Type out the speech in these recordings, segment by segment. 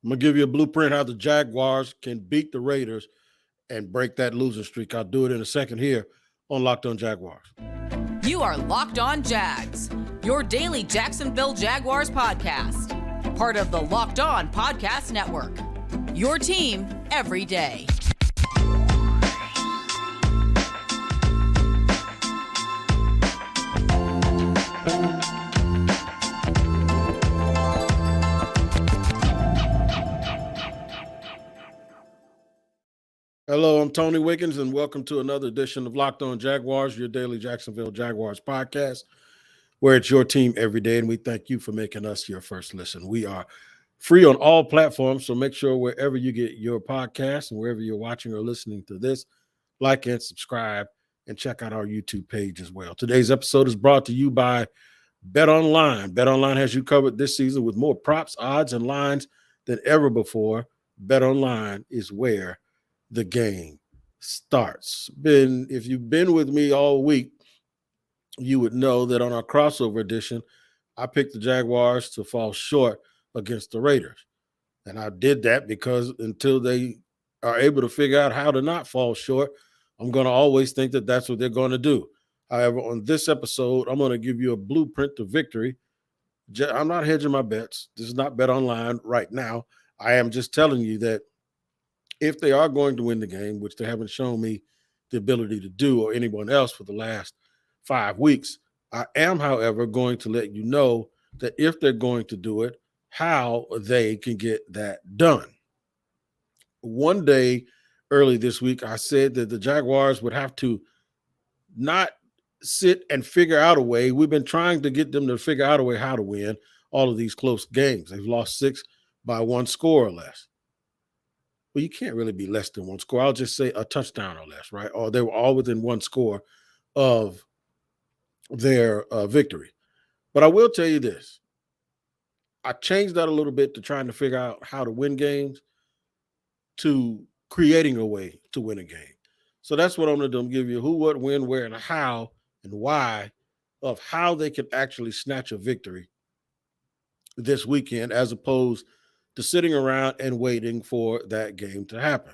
I'm going to give you a blueprint how the Jaguars can beat the Raiders and break that losing streak. I'll do it in a second here on Locked On Jaguars. You are Locked On Jags, your daily Jacksonville Jaguars podcast. Part of the Locked On Podcast Network, your team every day. Hello, I'm Tony Wiggins, and welcome to another edition of Locked On Jaguars, your daily Jacksonville Jaguars podcast, where it's your team every day, and we thank you for making us your first listen. We are free on all platforms, so make sure wherever you get your podcast and wherever you're watching or listening to this, like and subscribe, and check out our YouTube page as well. Today's episode is brought to you by BetOnline. BetOnline has you covered this season with more props, odds, and lines than ever before. BetOnline is where the game starts. If you've been with me all week, you would know that on our crossover edition, I picked the Jaguars to fall short against the Raiders. And I did that because until they are able to figure out how to not fall short, I'm going to always think that that's what they're going to do. However, on this episode, I'm going to give you a blueprint to victory. I'm not hedging my bets. This is not Bet Online right now. I am just telling you that if they are going to win the game, which they haven't shown me the ability to do or anyone else for the last 5 weeks, I am, however, going to let you know that if they're going to do it, how they can get that done. One day early this week, I said that the Jaguars would have to not sit and figure out a way. We've been trying to get them to figure out a way how to win all of these close games. They've lost 6 by 1 score or less. Well, you can't really be less than 1 score. I'll just say a touchdown or less, right? Or they were all within 1 score of their victory. But I will tell you this. I changed that a little bit to trying to figure out how to win games to creating a way to win a game. So that's what I'm going to do. I'm give you who, what, when, where, and how, and why of how they can actually snatch a victory this weekend as opposed to sitting around and waiting for that game to happen.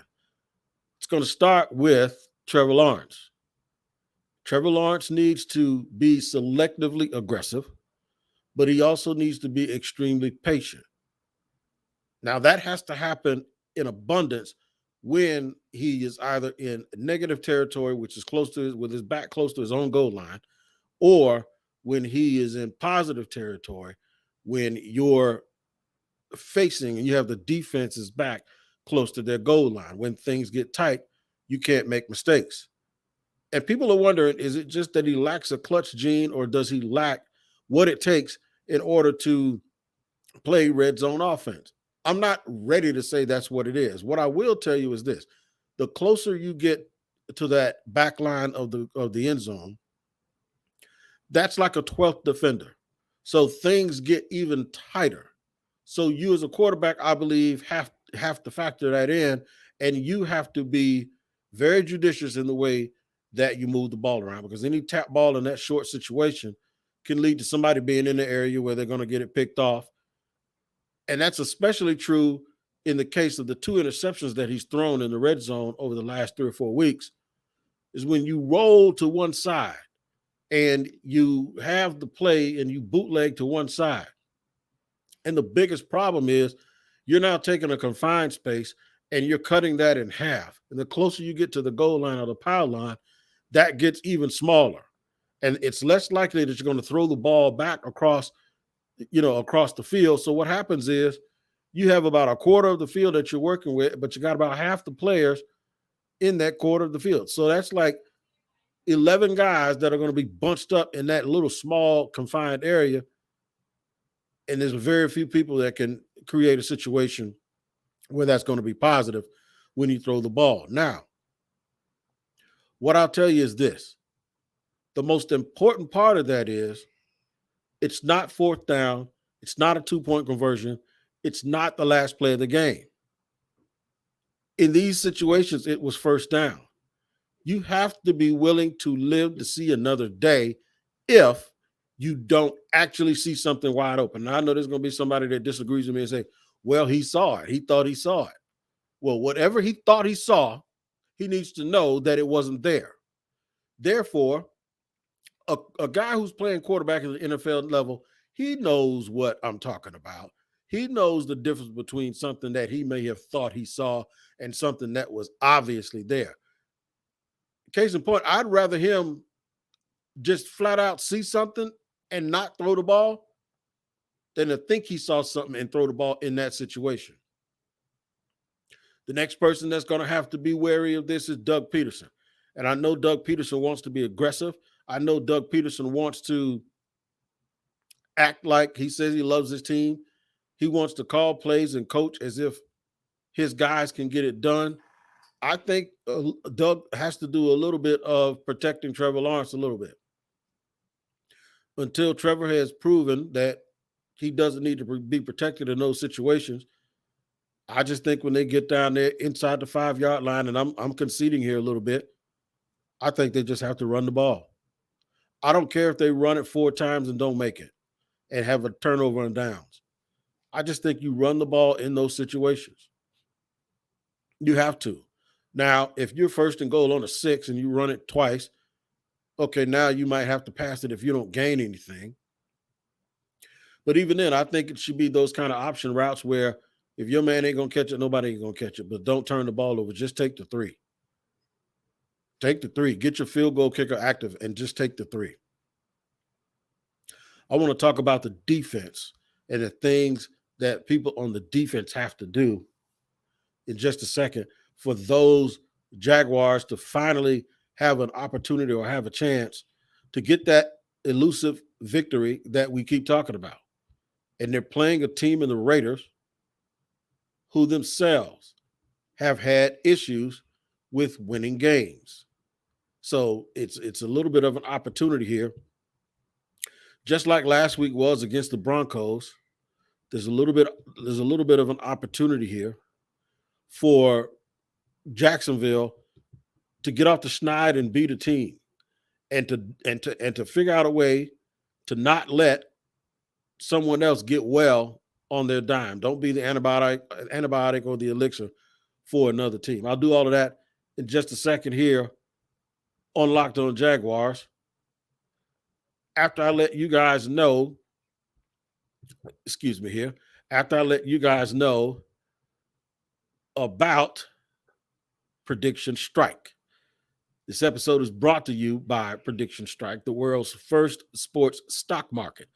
It's going to start with Trevor Lawrence. Trevor Lawrence needs to be selectively aggressive, but he also needs to be extremely patient. Now, that has to happen in abundance when he is either in negative territory, which is with his back close to his own goal line, or when he is in positive territory, when you're facing and you have the defense's back close to their goal line. When things get tight, you can't make mistakes. And people are wondering, is it just that he lacks a clutch gene, or does he lack what it takes in order to play red zone offense? I'm not ready to say that's what it is. What I will tell you is this: the closer you get to that back line of the end zone, that's like a 12th defender. So things get even tighter. So you as a quarterback, I believe, have to factor that in, and you have to be very judicious in the way that you move the ball around, because any tap ball in that short situation can lead to somebody being in the area where they're going to get it picked off. And that's especially true in the case of the 2 interceptions that he's thrown in the red zone over the last 3 or 4 weeks, is when you roll to one side and you have the play and you bootleg to one side. And the biggest problem is you're now taking a confined space and you're cutting that in half. And the closer you get to the goal line or the power line, that gets even smaller. And it's less likely that you're going to throw the ball back across the field. So what happens is you have about a quarter of the field that you're working with, but you got about half the players in that quarter of the field. So that's like 11 guys that are going to be bunched up in that little small confined area. And there's very few people that can create a situation where that's going to be positive when you throw the ball. Now, what I'll tell you is this. The most important part of that is it's not 4th down. It's not a 2-point conversion. It's not the last play of the game. In these situations, it was 1st down. You have to be willing to live to see another day if you don't actually see something wide open. Now, I know there's going to be somebody that disagrees with me and say, Well, he saw it. He thought he saw it. Well, whatever he thought he saw, he needs to know that it wasn't there. Therefore, a guy who's playing quarterback at the NFL level, he knows what I'm talking about. He knows the difference between something that he may have thought he saw and something that was obviously there. Case in point, I'd rather him just flat out see something and not throw the ball than to think he saw something and throw the ball in that situation. The next person that's going to have to be wary of this is Doug Peterson. And I know Doug Peterson wants to be aggressive. I know Doug Peterson wants to act like he says he loves his team. He wants to call plays and coach as if his guys can get it done. I think Doug has to do a little bit of protecting Trevor Lawrence a little bit until Trevor has proven that he doesn't need to be protected in those situations. I just think when they get down there inside the 5-yard line, and I'm conceding here a little bit, I think they just have to run the ball. I don't care if they run it 4 times and don't make it and have a turnover and downs. I just think you run the ball in those situations. You have to. Now, if you're first and goal on a 6 and you run it twice, okay, now you might have to pass it if you don't gain anything. But even then, I think it should be those kind of option routes where if your man ain't going to catch it, nobody ain't going to catch it. But don't turn the ball over. Just take the 3. Take the 3. Get your field goal kicker active and just take the 3. I want to talk about the defense and the things that people on the defense have to do in just a second for those Jaguars to finally have an opportunity or have a chance to get that elusive victory that we keep talking about. And they're playing a team in the Raiders who themselves have had issues with winning games. So it's a little bit of an opportunity here. Just like last week was against the Broncos, there's a little bit of an opportunity here for Jacksonville to get off the schneid and beat a team and to figure out a way to not let someone else get well on their dime. Don't be the antibiotic or the elixir for another team. I'll do all of that in just a second here on Locked On Jaguars. After I let you guys know, after I let you guys know about Prediction Strike. This episode is brought to you by Prediction Strike, the world's first sports stock market.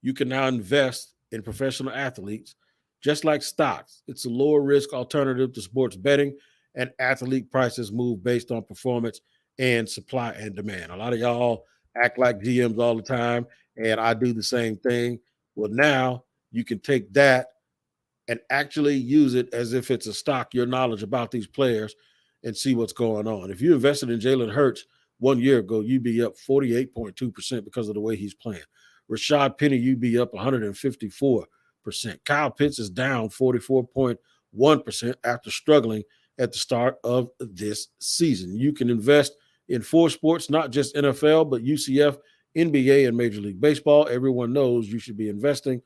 You can now invest in professional athletes just like stocks. It's a lower risk alternative to sports betting, and athlete prices move based on performance and supply and demand. A lot of y'all act like GMs all the time, and I do the same thing. Well, now you can take that and actually use it as if it's a stock, your knowledge about these players, and see what's going on. If you invested in Jalen Hurts 1 year ago, you'd be up 48.2% because of the way he's playing. Rashad Penny, you'd be up 154%. Kyle Pitts is down 44.1% after struggling at the start of this season. You can invest in 4 sports, not just NFL, but UCF, NBA, and Major League Baseball. Everyone knows you should be investing,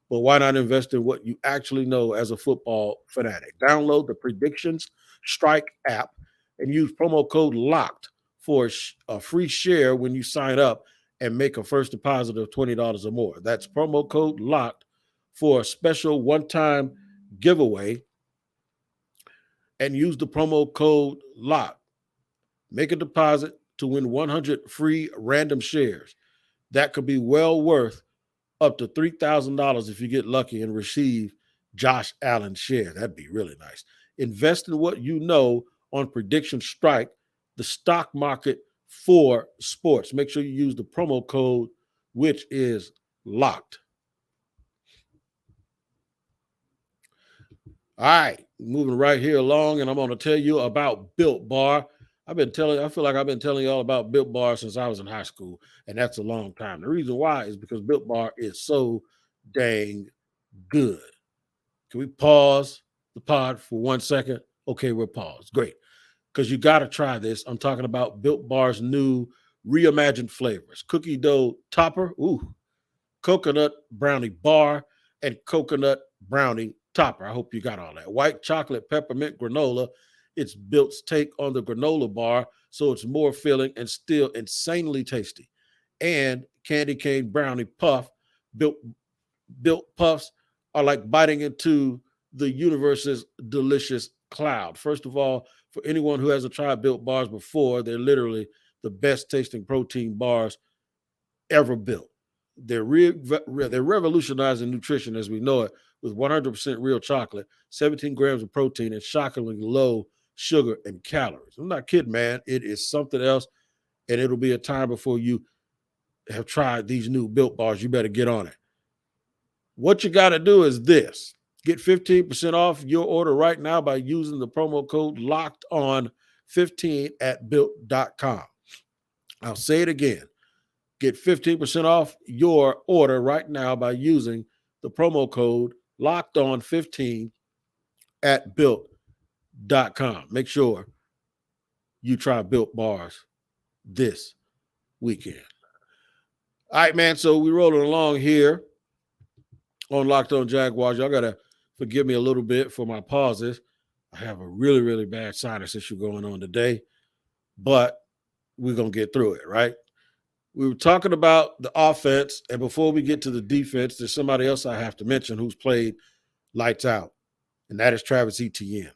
but why not invest in what you actually know as a football fanatic? Download the Predictions Strike app and use promo code LOCKED for a free share when you sign up and make a first deposit of $20 or more. That's promo code LOCKED for a special one-time giveaway, and use the promo code LOCKED. Make a deposit to win 100 free random shares. That could be well worth up to $3,000 if you get lucky and receive Josh Allen's share. That'd be really nice. Invest in what you know on Prediction Strike, the stock market for sports. Make sure you use the promo code, which is LOCKED. All right, moving right here along, and I'm going to tell you about Built Bar. I feel like I've been telling you all about Built Bar since I was in high school, and that's a long time. The reason why is because Built Bar is so dang good. Can we pause the pod for 1 second? Okay, we're paused. Great. Because you got to try this. I'm talking about Built Bar's new reimagined flavors. Cookie dough topper, coconut brownie bar, and coconut brownie topper. I hope you got all that. White chocolate peppermint granola. It's Built's take on the granola bar, so it's more filling and still insanely tasty. And candy cane brownie puff. Built puffs are like biting into the universe's delicious cloud. First of all, for anyone who hasn't tried Built bars before, they're literally the best tasting protein bars ever built. They're revolutionizing nutrition as we know it with 100% real chocolate, 17 grams of protein, and shockingly low sugar and calories. I'm not kidding, man. It is something else, and it'll be a time before you have tried these new Built bars. You better get on it. What you got to do is this. Get 15% off your order right now by using the promo code LOCKEDON15 at built.com. I'll say it again. Get 15% off your order right now by using the promo code LOCKEDON15 at built.com. Make sure you try Built bars this weekend. All right, man. So we're rolling along here on Locked On Jaguars. Y'all got to forgive me a little bit for my pauses. I have a really, really bad sinus issue going on today, but we're going to get through it, right? We were talking about the offense, and before we get to the defense, there's somebody else I have to mention who's played lights out, and that is Travis Etienne.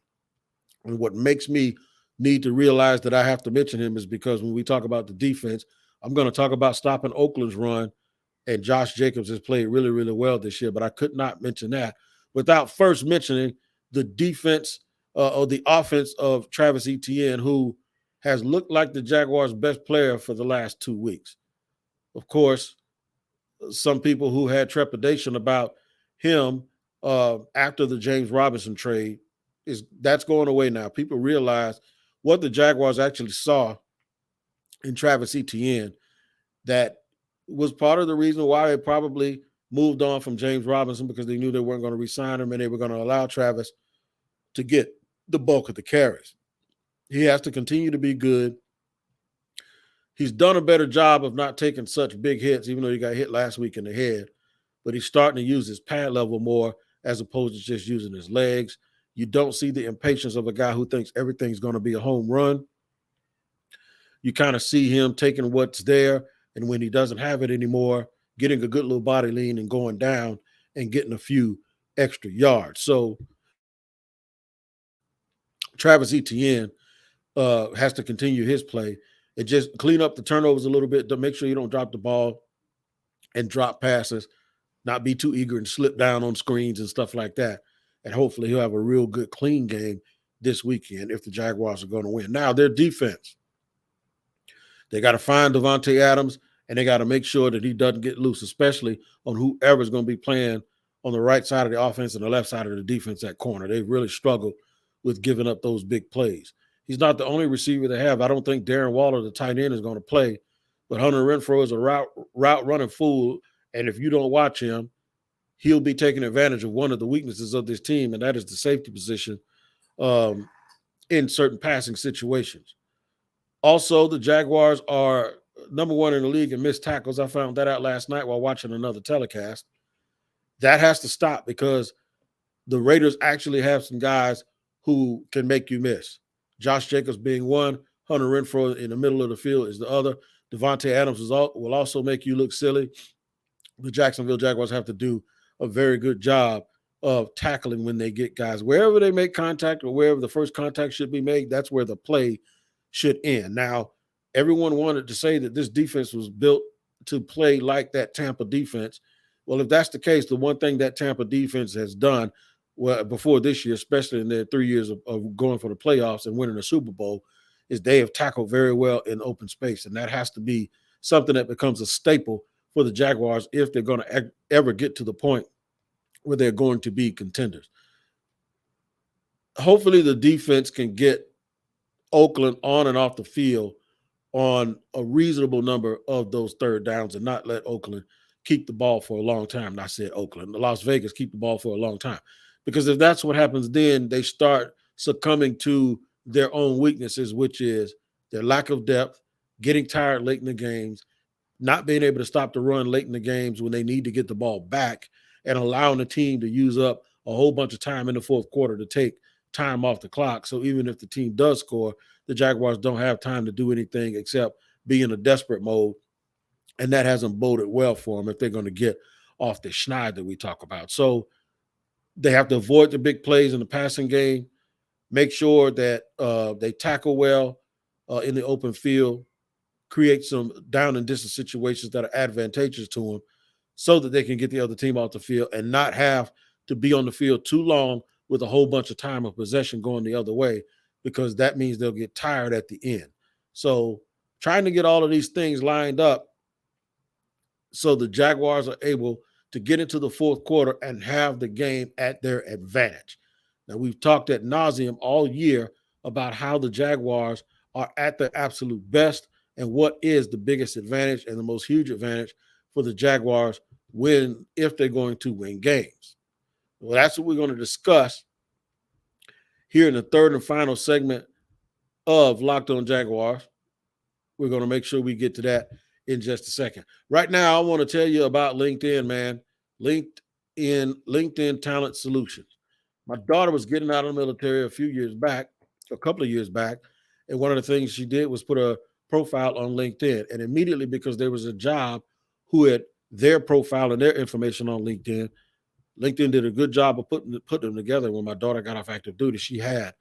And what makes me need to realize that I have to mention him is because when we talk about the defense, I'm going to talk about stopping Oakland's run, and Josh Jacobs has played really, really well this year, but I could not mention that without first mentioning the defense or the offense of Travis Etienne, who has looked like the Jaguars' best player for the last 2 weeks. Of course, some people who had trepidation about him after the James Robinson trade, that's going away now. People realize what the Jaguars actually saw in Travis Etienne that was part of the reason why they probably moved on from James Robinson, because they knew they weren't going to re-sign him and they were going to allow Travis to get the bulk of the carries. He has to continue to be good. He's done a better job of not taking such big hits, even though he got hit last week in the head. But he's starting to use his pad level more as opposed to just using his legs. You don't see the impatience of a guy who thinks everything's going to be a home run. You kind of see him taking what's there, and when he doesn't have it anymore, getting a good little body lean and going down and getting a few extra yards. So Travis Etienne has to continue his play and just clean up the turnovers a little bit to make sure you don't drop the ball and drop passes, not be too eager and slip down on screens and stuff like that. And hopefully he'll have a real good, clean game this weekend if the Jaguars are going to win. Now, their defense, they got to find Davante Adams, and they got to make sure that he doesn't get loose, especially on whoever's going to be playing on the right side of the offense and the left side of the defense at corner. They've really struggled with giving up those big plays. He's not the only receiver they have. I don't think Darren Waller, the tight end, is going to play, but Hunter Renfrow is a route running fool, and if you don't watch him, he'll be taking advantage of one of the weaknesses of this team, and that is the safety position in certain passing situations. Also, the Jaguars are number one in the league in missed tackles. I found that out last night while watching another telecast. That has to stop because the Raiders actually have some guys who can make you miss. Josh Jacobs being one, Hunter Renfrow in the middle of the field is the other. Davante Adams will also make you look silly. The Jacksonville Jaguars have to do a very good job of tackling when they get guys. Wherever they make contact or wherever the first contact should be made, that's where the play should end. Now, everyone wanted to say that this defense was built to play like that Tampa defense. Well, if that's the case, the one thing that Tampa defense has done before this year, especially in their 3 years of going for the playoffs and winning a Super Bowl, is they have tackled very well in open space. And that has to be something that becomes a staple for the Jaguars if they're going to ever get to the point where they're going to be contenders. Hopefully the defense can get Oakland on and off the field on a reasonable number of those third downs and not let Oakland keep the ball for a long time. And I said Oakland, Las Vegas keep the ball for a long time. Because if that's what happens, then they start succumbing to their own weaknesses, which is their lack of depth, getting tired late in the games, not being able to stop the run late in the games when they need to get the ball back, and allowing the team to use up a whole bunch of time in the fourth quarter to take time off the clock. So even if the team does score, the Jaguars don't have time to do anything except be in a desperate mode. And that hasn't boded well for them if they're going to get off the schneid that we talk about. So they have to avoid the big plays in the passing game, make sure that they tackle well in the open field, create some down and distance situations that are advantageous to them so that they can get the other team off the field and not have to be on the field too long with a whole bunch of time of possession going the other way, because that means they'll get tired at the end. So trying to get all of these things lined up so the Jaguars are able to get into the fourth quarter and have the game at their advantage. Now, we've talked ad nauseum all year about how the Jaguars are at their absolute best and what is the biggest advantage and the most huge advantage for the Jaguars if they're going to win games. Well, that's what we're going to discuss here in the third and final segment of Locked On Jaguars. We're going to make sure we get to that in just a second. Right now, I want to tell you about LinkedIn, man. LinkedIn Talent Solutions. My daughter was getting out of the military a couple of years back, and one of the things she did was put a profile on LinkedIn. And immediately, because there was a job who had their profile and their information on LinkedIn, LinkedIn did a good job of putting them together. When my daughter got off active duty, she had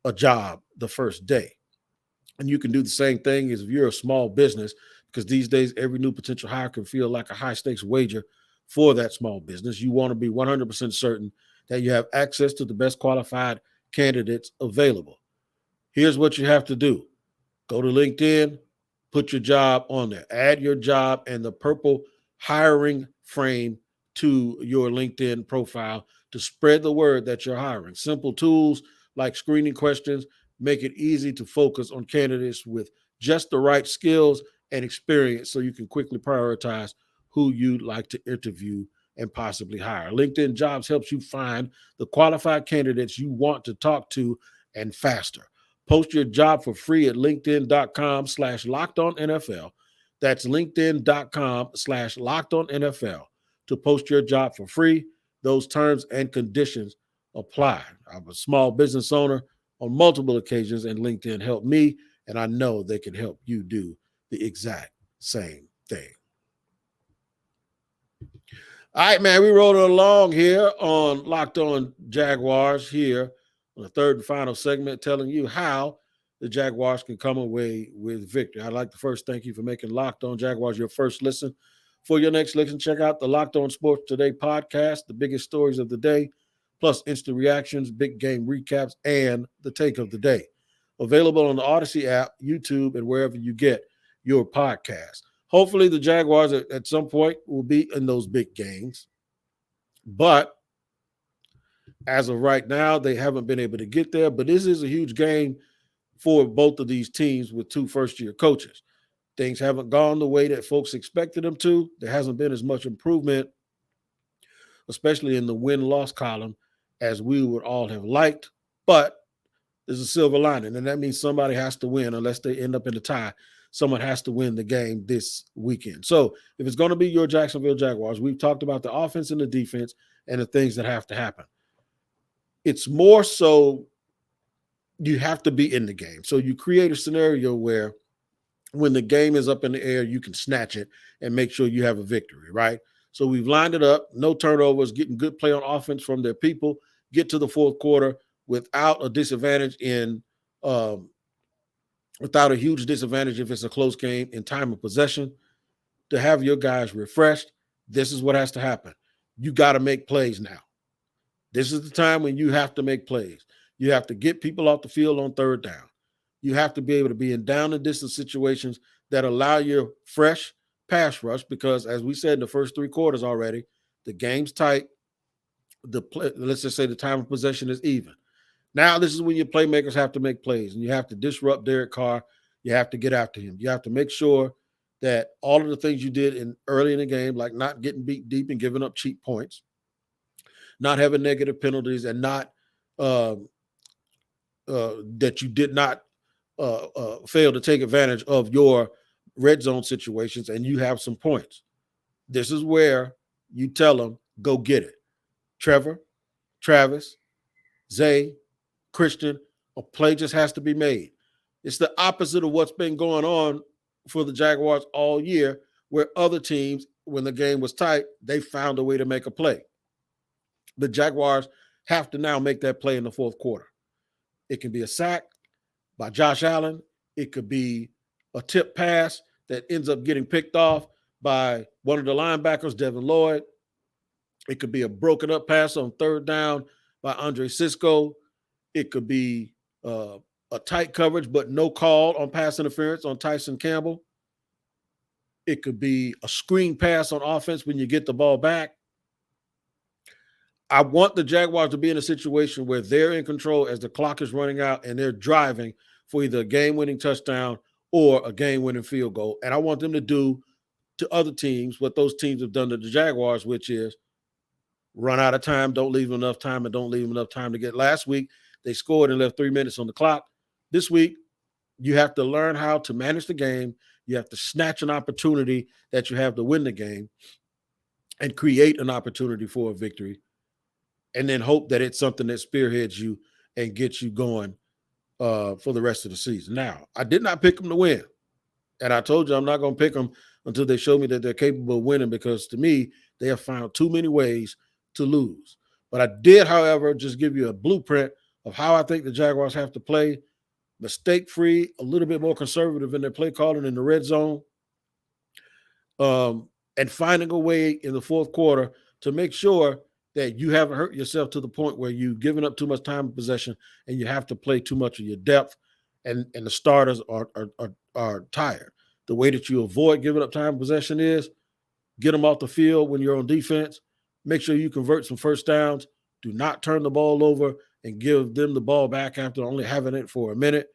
a job the first day. And you can do the same thing as if you're a small business, because these days every new potential hire can feel like a high-stakes wager for that small business. You want to be 100% certain that you have access to the best qualified candidates available. Here's what you have to do. Go to LinkedIn, put your job on there. Add your job and the purple hiring frame to your LinkedIn profile to spread the word that you're hiring. Simple tools like screening questions make it easy to focus on candidates with just the right skills and experience so you can quickly prioritize who you'd like to interview and possibly hire. LinkedIn Jobs helps you find the qualified candidates you want to talk to and faster. Post your job for free at linkedin.com/lockedonnfl. That's linkedin.com/lockedonnfl to post your job for free. Those terms and conditions apply. I'm a small business owner on multiple occasions, and LinkedIn helped me, and I know they can help you do the exact same thing. All right, man, we rolled along here on Locked On Jaguars here on the third and final segment, telling you how the Jaguars can come away with victory. I'd like to first thank you for making Locked On Jaguars your first listen. For your next listen, check out the Locked On Sports Today podcast, the biggest stories of the day, plus instant reactions, big game recaps, and the take of the day. Available on the Odyssey app, YouTube, and wherever you get your podcast. Hopefully the Jaguars at some point will be in those big games. But as of right now, they haven't been able to get there. But this is a huge game for both of these teams with two first-year coaches. Things haven't gone the way that folks expected them to. There hasn't been as much improvement, especially in the win-loss column, as we would all have liked. But there's a silver lining, and that means somebody has to win unless they end up in a tie. Someone has to win the game this weekend. So if it's going to be your Jacksonville Jaguars, we've talked about the offense and the defense and the things that have to happen. It's more so you have to be in the game. So you create a scenario where when the game is up in the air, you can snatch it and make sure you have a victory, right? So we've lined it up, no turnovers, getting good play on offense from their people, get to the fourth quarter without a disadvantage without a huge disadvantage if it's a close game in time of possession, to have your guys refreshed. This is what has to happen. You got to make plays now. This is the time when you have to make plays. You have to get people off the field on third down. You have to be able to be in down and distance situations that allow your fresh pass rush, because as we said in the first three quarters already, the game's tight. Let's just say the time of possession is even. Now, this is when your playmakers have to make plays, and you have to disrupt Derek Carr. You have to get after him. You have to make sure that all of the things you did early in the game, like not getting beat deep and giving up cheap points, not having negative penalties, and not that you did not fail to take advantage of your red zone situations, and you have some points. This is where you tell them, go get it. Trevor, Travis, Zay, Christian, a play just has to be made. It's the opposite of what's been going on for the Jaguars all year, where other teams, when the game was tight, they found a way to make a play. The Jaguars have to now make that play in the fourth quarter. It can be a sack by Josh Allen. It could be a tip pass that ends up getting picked off by one of the linebackers, Devin Lloyd. It could be a broken up pass on third down by Andre Sisco. It could be a tight coverage, but no call on pass interference on Tyson Campbell. It could be a screen pass on offense when you get the ball back. I want the Jaguars to be in a situation where they're in control as the clock is running out and they're driving for either a game-winning touchdown or a game-winning field goal. And I want them to do to other teams what those teams have done to the Jaguars, which is run out of time, don't leave them enough time, and don't leave them enough time to get. Last week, they scored and left 3 minutes on the clock. This week, you have to learn how to manage the game. You have to snatch an opportunity that you have to win the game and create an opportunity for a victory, and then hope that it's something that spearheads you and gets you going for the rest of the season. Now, I did not pick them to win, and I told you I'm not going to pick them until they show me that they're capable of winning, because to me, they have found too many ways to lose. But I did, however, just give you a blueprint of how I think the Jaguars have to play, mistake-free, a little bit more conservative in their play calling in the red zone, and finding a way in the fourth quarter to make sure that you haven't hurt yourself to the point where you've given up too much time in possession and you have to play too much of your depth, and the starters are tired. The way that you avoid giving up time in possession is get them off the field when you're on defense. Make sure you convert some first downs. Do not turn the ball over and give them the ball back after only having it for a minute.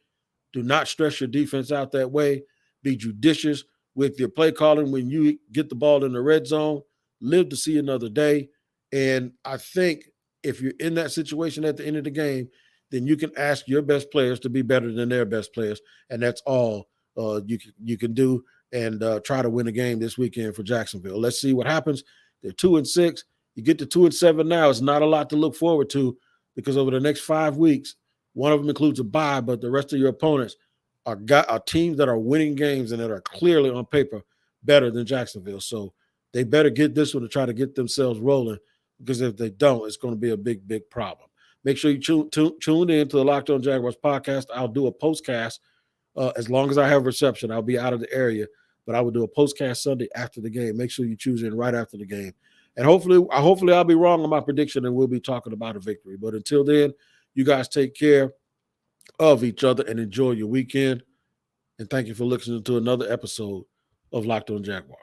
Do not stress your defense out that way. Be judicious with your play calling when you get the ball in the red zone. Live to see another day. And I think if you're in that situation at the end of the game, then you can ask your best players to be better than their best players. And that's all you can do, and try to win a game this weekend for Jacksonville. Let's see what happens. They're 2-6. You get to 2-7 now. It's not a lot to look forward to, because over the next 5 weeks, one of them includes a bye, but the rest of your opponents are teams that are winning games and that are clearly on paper better than Jacksonville. So they better get this one to try to get themselves rolling, because if they don't, it's going to be a big, big problem. Make sure you tune in to the Locked On Jaguars podcast. I'll do a postcast as long as I have reception. I'll be out of the area, but I will do a postcast Sunday after the game. Make sure you choose in right after the game. And hopefully I'll be wrong on my prediction and we'll be talking about a victory. But until then, you guys take care of each other and enjoy your weekend. And thank you for listening to another episode of Locked On Jaguars.